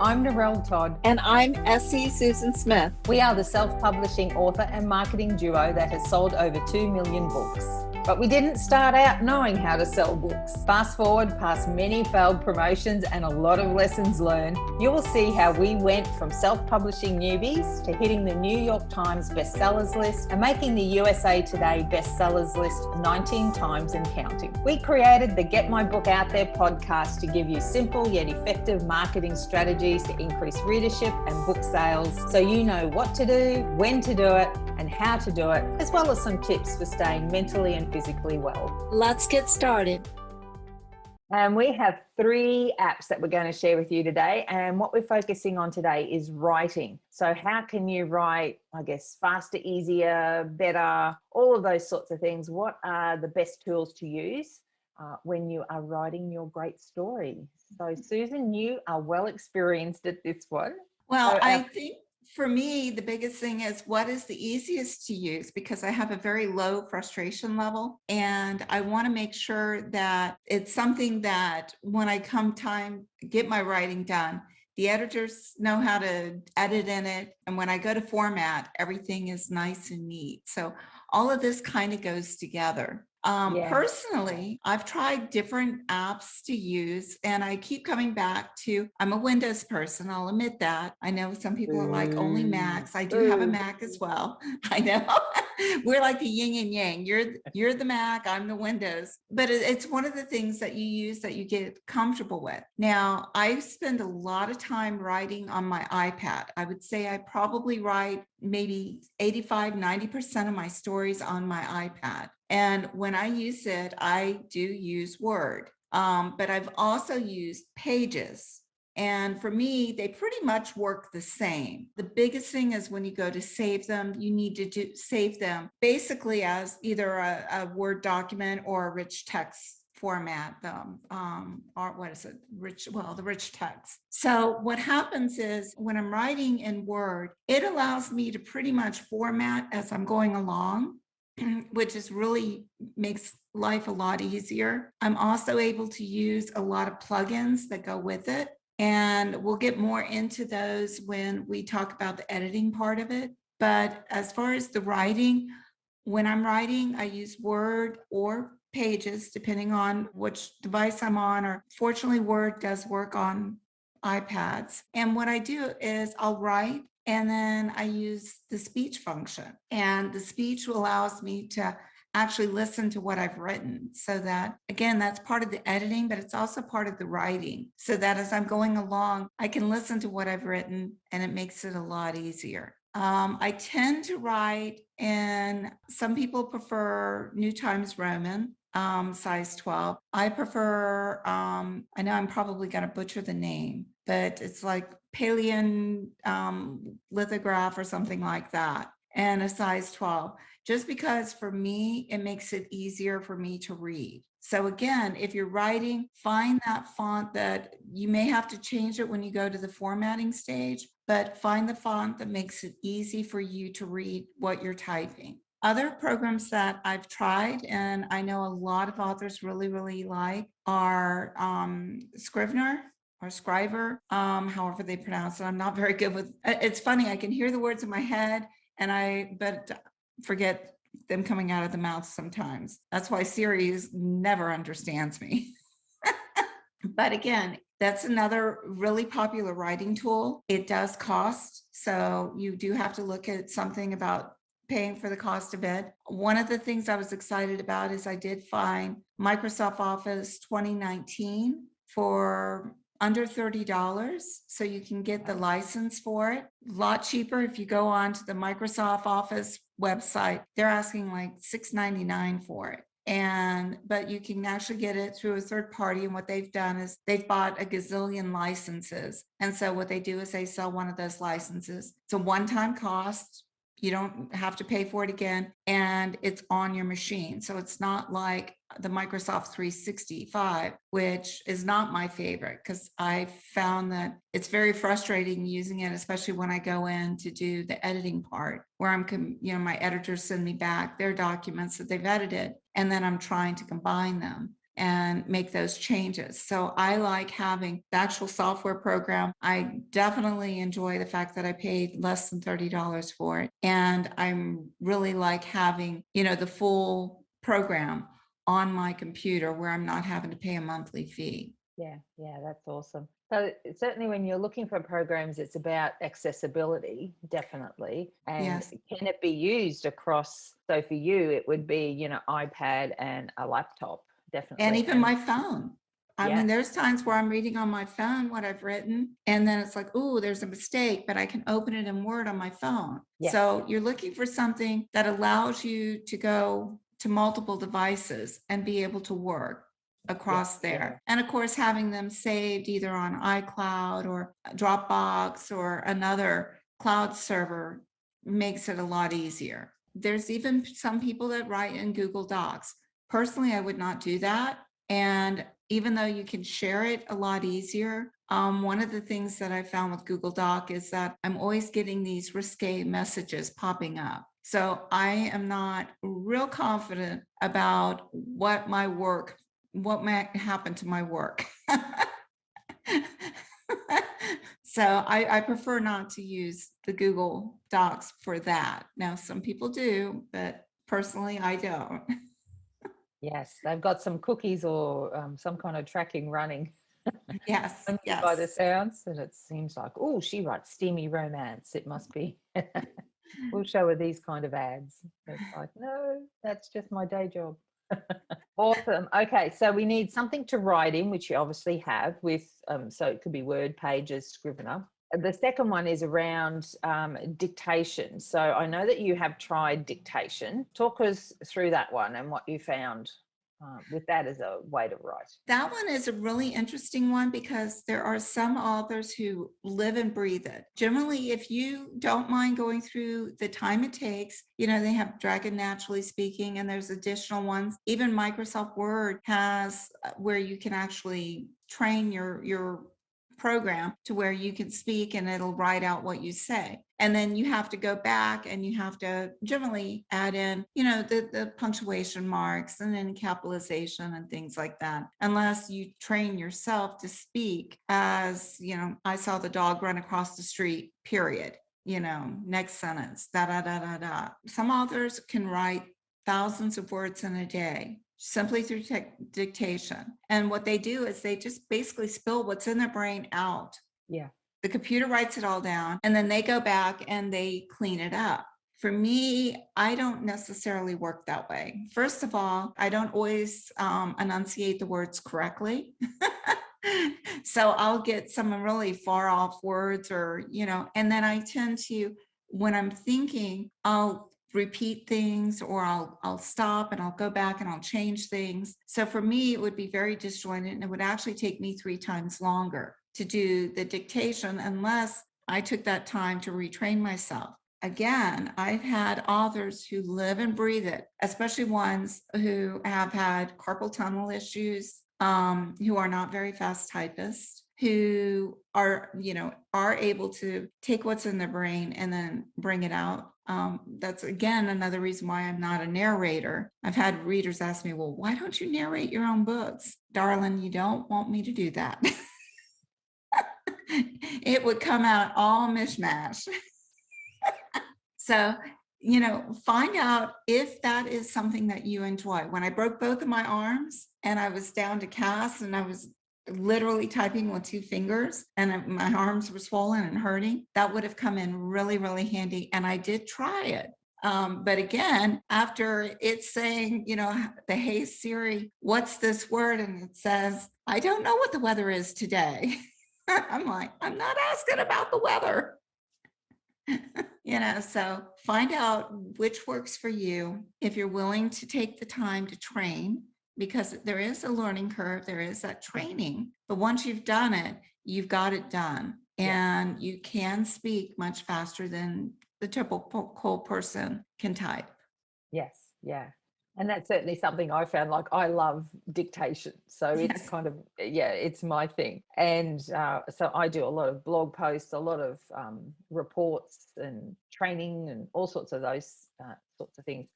I'm Narelle Todd. And I'm Essie Susan Smith. We are the self-publishing author and marketing duo that has sold over 2 million books. But we didn't start out knowing how to sell books. Fast forward past many failed promotions and a lot of lessons learned, you will see how we went from self-publishing newbies to hitting the New York Times bestsellers list and making the USA Today bestsellers list 19 times and counting. We created the Get My Book Out There podcast to give you simple yet effective marketing strategies to increase readership and book sales, so you know what to do, when to do it, and how to do it, as well as some tips for staying mentally and physically well. Let's get started. And we have 3 apps that we're going to share with you today. And what we're focusing on today is writing. So how can you write, faster, easier, better, all of those sorts of things? What are the best tools to use when you are writing your great story? So Susan, you are well experienced at this one. Well, I think for me, the biggest thing is what is the easiest to use, because I have a very low frustration level and I want to make sure that it's something that when I come time to get my writing done, the editors know how to edit in it. And when I go to format, everything is nice and neat. So all of this kind of goes together. Personally, I've tried different apps to use and I keep coming back to, I'm a Windows person, I'll admit that. I know some people are like only Macs. I do have a Mac as well. I know we're like the yin and yang. You're the Mac, I'm the Windows. But it's one of the things that you use that you get comfortable with. Now, I spend a lot of time writing on my iPad. I would say I probably write maybe 85-90% of my stories on my iPad. And when I use it, I do use Word, but I've also used Pages. And for me, they pretty much work the same. The biggest thing is when you go to save them, you need to save them basically as either a Word document or a rich text format, or what is it? The rich text. So what happens is when I'm writing in Word, it allows me to pretty much format as I'm going along, which is really makes life a lot easier. I'm also able to use a lot of plugins that go with it. And we'll get more into those when we talk about the editing part of it. But as far as the writing, when I'm writing, I use Word or Pages, depending on which device I'm on, or fortunately, Word does work on iPads. And what I do is I'll write and then I use the speech function. And the speech allows me to actually listen to what I've written. So that, again, that's part of the editing, but it's also part of the writing. So that as I'm going along, I can listen to what I've written and it makes it a lot easier. I tend to write in, some people prefer New Times Roman, size 12. I prefer, I know I'm probably going to butcher the name, but it's like Palian lithograph or something like that, and a size 12, just because for me, it makes it easier for me to read. So again, if you're writing, find that font that you may have to change it when you go to the formatting stage, but find the font that makes it easy for you to read what you're typing. Other programs that I've tried, and I know a lot of authors really, really like, are Scrivener or Scriver, however they pronounce it. I'm not very good with, it's funny, I can hear the words in my head, but forget them coming out of the mouth sometimes. That's why Siri never understands me. But again, that's another really popular writing tool. It does cost, so you do have to look at something about paying for the cost of it. One of the things I was excited about is I did find Microsoft Office 2019 for under $30. So you can get the license for it. A lot cheaper if you go on to the Microsoft Office website. They're asking like $6.99 for it. But you can actually get it through a third party. And what they've done is they've bought a gazillion licenses. And so what they do is they sell one of those licenses. It's a one-time cost. You don't have to pay for it again, and it's on your machine. So it's not like the Microsoft 365, which is not my favorite, because I found that it's very frustrating using it, especially when I go in to do the editing part, where my editors send me back their documents that they've edited, and then I'm trying to combine them. and make those changes. So I like having the actual software program. I definitely enjoy the fact that I paid less than $30 for it. And I'm really like having, the full program on my computer where I'm not having to pay a monthly fee. Yeah, that's awesome. So certainly when you're looking for programs, it's about accessibility, definitely. And Yes. can it be used across, so for you, it would be, iPad and a laptop, definitely. And even my phone. I Yeah. mean, there's times where I'm reading on my phone what I've written, and then it's like, oh, there's a mistake, but I can open it in Word on my phone. Yeah. So you're looking for something that allows you to go to multiple devices and be able to work across there. And of course, having them saved either on iCloud or Dropbox or another cloud server makes it a lot easier. There's even some people that write in Google Docs. Personally, I would not do that. And even though you can share it a lot easier, one of the things that I found with Google Doc is that I'm always getting these risque messages popping up. So I am not real confident about what might happen to my work. So I prefer not to use the Google Docs for that. Now, some people do, but personally, I don't. Yes, they've got some cookies or some kind of tracking running. Yes, By the yes. sounds, and it seems like, oh, she writes steamy romance. It must be. We'll show her these kind of ads. It's like, no, that's just my day job. Awesome. Okay, so we need something to write in, which you obviously have with, so it could be Word, Pages, Scrivener. The second one is around dictation. So I know that you have tried dictation. Talk us through that one and what you found with that as a way to write. That one is a really interesting one because there are some authors who live and breathe it. Generally, if you don't mind going through the time it takes, they have Dragon Naturally Speaking, and there's additional ones. Even Microsoft Word has where you can actually train your program to where you can speak and it'll write out what you say. And then you have to go back and you have to generally add in, the punctuation marks and then capitalization and things like that. Unless you train yourself to speak as, I saw the dog run across the street, period. Next sentence, da da da da da. Some authors can write thousands of words in a day simply through dictation. And what they do is they just basically spill what's in their brain out. Yeah. The computer writes it all down, and then they go back and they clean it up. For me, I don't necessarily work that way. First of all, I don't always enunciate the words correctly. So I'll get some really far off words or, and then I tend to, when I'm thinking, I'll repeat things or I'll stop and I'll go back and I'll change things. So for me, it would be very disjointed and it would actually take me 3 times longer to do the dictation unless I took that time to retrain myself. Again, I've had authors who live and breathe it, especially ones who have had carpal tunnel issues, who are not very fast typists, who are able to take what's in their brain and then bring it out. That's again another reason why I'm not a narrator. I've had readers ask me, well, why don't you narrate your own books? Darling, you don't want me to do that. It would come out all mishmash. So, find out if that is something that you enjoy. When I broke both of my arms and I was down to cast and I was literally typing with 2 fingers and my arms were swollen and hurting, that would have come in really, really handy. And I did try it. But again, after it's saying, the Hey Siri, what's this word? And it says, I don't know what the weather is today. I'm like, I'm not asking about the weather. So find out which works for you. If you're willing to take the time to train, because there is a learning curve, there is that training, but once you've done it, you've got it done. And you can speak much faster than the typical person can type. Yes, yeah. And that's certainly something I found. Like, I love dictation. So it's kind of, it's my thing. And so I do a lot of blog posts, a lot of reports and training and all sorts of those sorts of things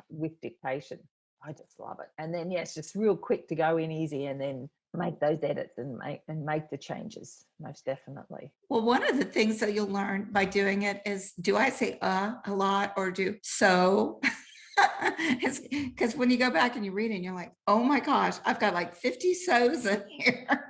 with dictation. I just love it. And then, yes, just real quick to go in easy and then make those edits and make the changes, most definitely. Well, one of the things that you'll learn by doing it is, do I say a lot or do so? Because when you go back and you read it, and you're like, oh my gosh, I've got like 50 so's in here.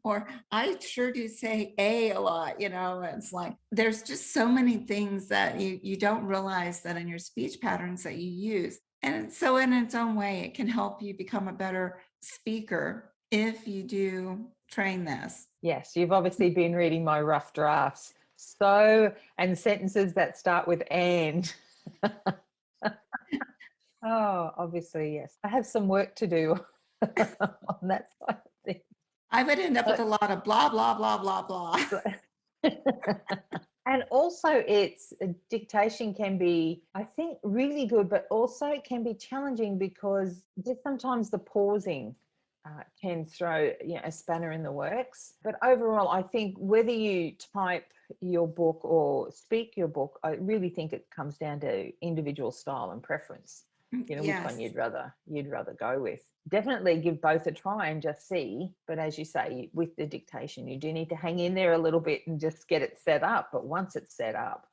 Or I sure do say a lot, you know. It's like there's just so many things that you don't realize that in your speech patterns that you use. And so in its own way, it can help you become a better speaker if you do train this. Yes, you've obviously been reading my rough drafts. So, and sentences that start with and. Oh, obviously, yes. I have some work to do on that side of things. I would end up with a lot of blah, blah, blah, blah, blah. And also it's dictation can be, I think, really good, but also it can be challenging because just sometimes the pausing can throw a spanner in the works. But overall, I think whether you type your book or speak your book, I really think it comes down to individual style and preference. Which one you'd rather go with. Definitely give both a try and just see. But as you say, with the dictation, you do need to hang in there a little bit and just get it set up. But once it's set up,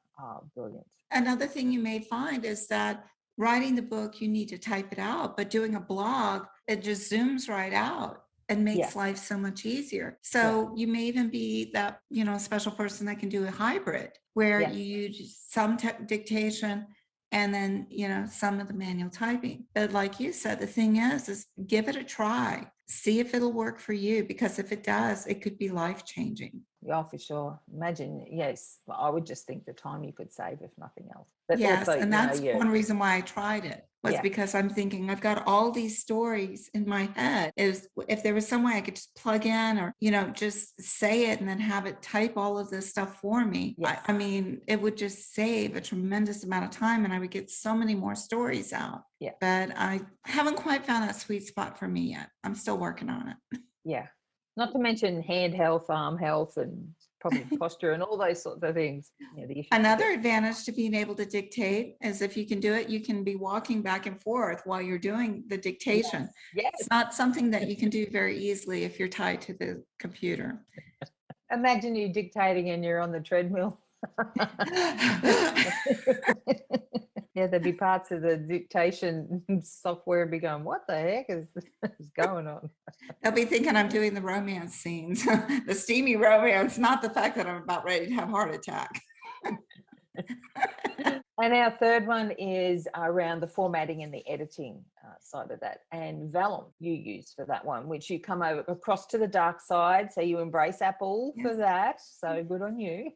brilliant. Another thing you may find is that writing the book, you need to type it out, but doing a blog, it just zooms right out and makes life so much easier. So you may even be that, special person that can do a hybrid where you use some dictation and then, some of the manual typing. But like you said, the thing is give it a try. See if it'll work for you, because if it does, it could be life-changing. Yeah, for sure. Imagine, yes. Well, I would just think the time you could save, if nothing else. But yes, also, and that's one reason why I tried it, was because I'm thinking I've got all these stories in my head. Is if there was some way I could just plug in or, just say it and then have it type all of this stuff for me. Yes. I mean, it would just save a tremendous amount of time and I would get so many more stories out. Yeah. But I haven't quite found that sweet spot for me yet. I'm still working on it. Yeah. Not to mention hand health, arm health, and probably posture and all those sorts of things. Another advantage to being able to dictate is if you can do it, you can be walking back and forth while you're doing the dictation. Yes. It's not something that you can do very easily if you're tied to the computer. Imagine you dictating and you're on the treadmill. Yeah, there'd be parts of the dictation software be going, what the heck is going on? They'll be thinking I'm doing the romance scenes, the steamy romance, not the fact that I'm about ready to have a heart attack. And our third one is around the formatting and the editing side of that. And Vellum you use for that one, which you come over across to the dark side. So you embrace Apple for that. So good on you.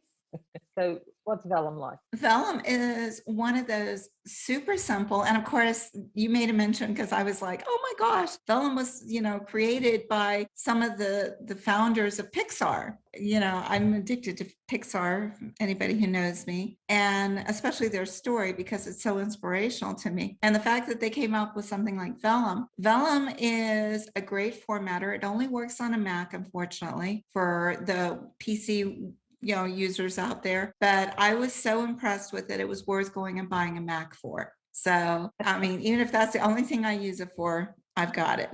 So what's Vellum like? Vellum is one of those super simple. And of course, you made a mention because I was like, oh my gosh, Vellum was, created by some of the founders of Pixar. I'm addicted to Pixar, anybody who knows me, and especially their story because it's so inspirational to me. And the fact that they came up with something like Vellum. Vellum is a great formatter. It only works on a Mac, unfortunately, for the PC users out there, but I was so impressed with it. It was worth going and buying a Mac for. So, I mean, even if that's the only thing I use it for, I've got it.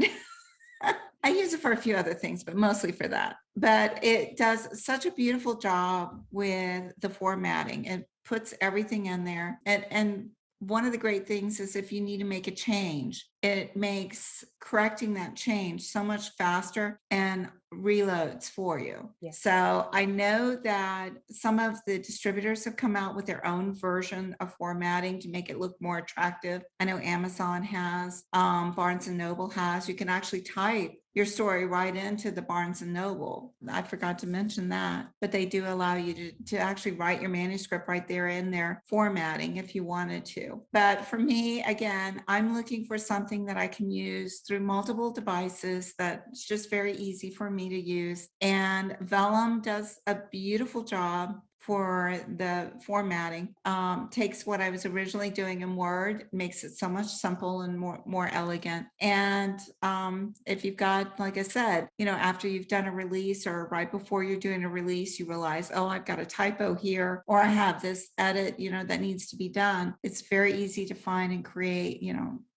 I use it for a few other things, but mostly for that. But it does such a beautiful job with the formatting. It puts everything in there. And one of the great things is if you need to make a change, it makes correcting that change so much faster and reloads for you. Yes. So I know that some of the distributors have come out with their own version of formatting to make it look more attractive. I know Amazon has, Barnes and Noble has. You can actually type your story right into the Barnes and Noble. I forgot to mention that, but they do allow you to actually write your manuscript right there in their formatting if you wanted to. But for me, again, I'm looking for something that I can use through multiple devices that's just very easy for me to use. And Vellum does a beautiful job for the formatting. Takes what I was originally doing in Word, makes it so much simple and more elegant. And if you've got, like I said, after you've done a release or right before you're doing a release, you realize, oh, I've got a typo here, or I have this edit, that needs to be done. It's very easy to find and create,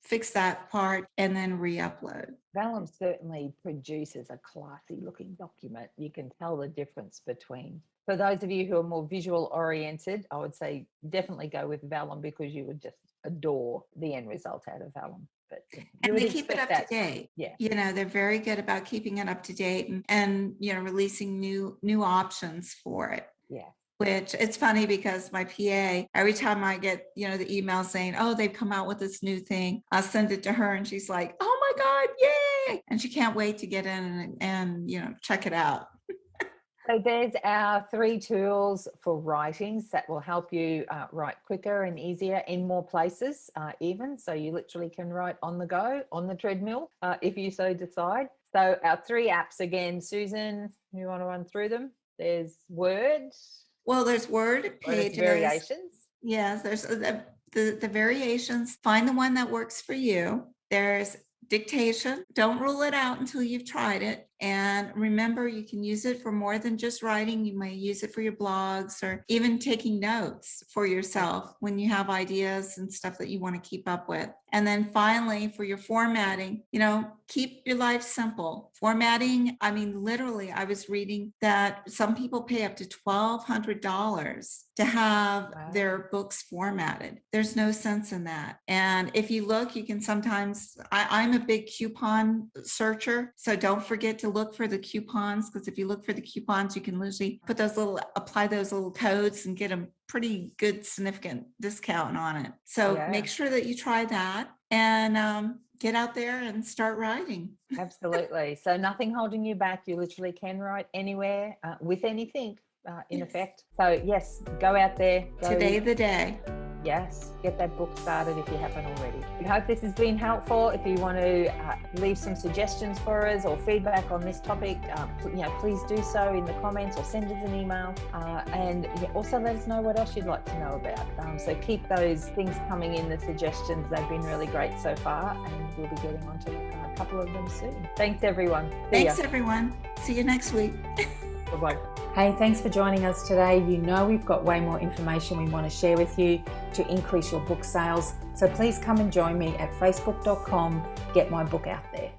fix that part, and then re-upload. Vellum certainly produces a classy looking document. You can tell the difference between. For those of you who are more visual oriented, I would say definitely go with Vellum because you would just adore the end result out of Vellum. But you And would they keep it up expect to date. Yeah. You know, they're very good about keeping it up to date and you know, releasing new options for it. Yeah. Which it's funny because my PA, every time I get, you know, the email saying, oh, they've come out with this new thing, I'll send it to her and she's like, oh my God, yay. And she can't wait to get in and you know, check it out. So there's our 3 tools for writings that will help you write quicker and easier in more places even. So you literally can write on the go, on the treadmill, if you so decide. So our 3 apps again, Susan, you want to run through them? There's Word. Well, there's Word, Pages. Variations. Yes, there's the variations. Find the one that works for you. There's Dictation. Don't rule it out until you've tried it. And remember, you can use it for more than just writing. You might use it for your blogs or even taking notes for yourself when you have ideas and stuff that you want to keep up with. And then finally, for your formatting, you know, keep your life simple. Formatting, I mean, literally, I was reading that some people pay up to $1,200 to have their books formatted. There's no sense in that. And if you look, you can sometimes, I'm a big coupon searcher, so don't forget to look for the coupons, because if you look for the coupons, you can literally apply those little codes and get a pretty good significant discount on it. So make sure that you try that and get out there and start writing. Absolutely. So nothing holding you back. You literally can write anywhere with anything in effect. So yes, go out there. Today the day. Yes, get that book started if you haven't already. We hope this has been helpful. If you want to leave some suggestions for us or feedback on this topic, please do so in the comments or send us an email. And also let us know what else you'd like to know about. So keep those things coming in, the suggestions. They've been really great so far, and we'll be getting onto a couple of them soon. Thanks, everyone. Thanks, everyone. See you next week. Bye-bye. Hey, thanks for joining us today. You know we've got way more information we want to share with you to increase your book sales. So please come and join me at facebook.com. Get my book out there.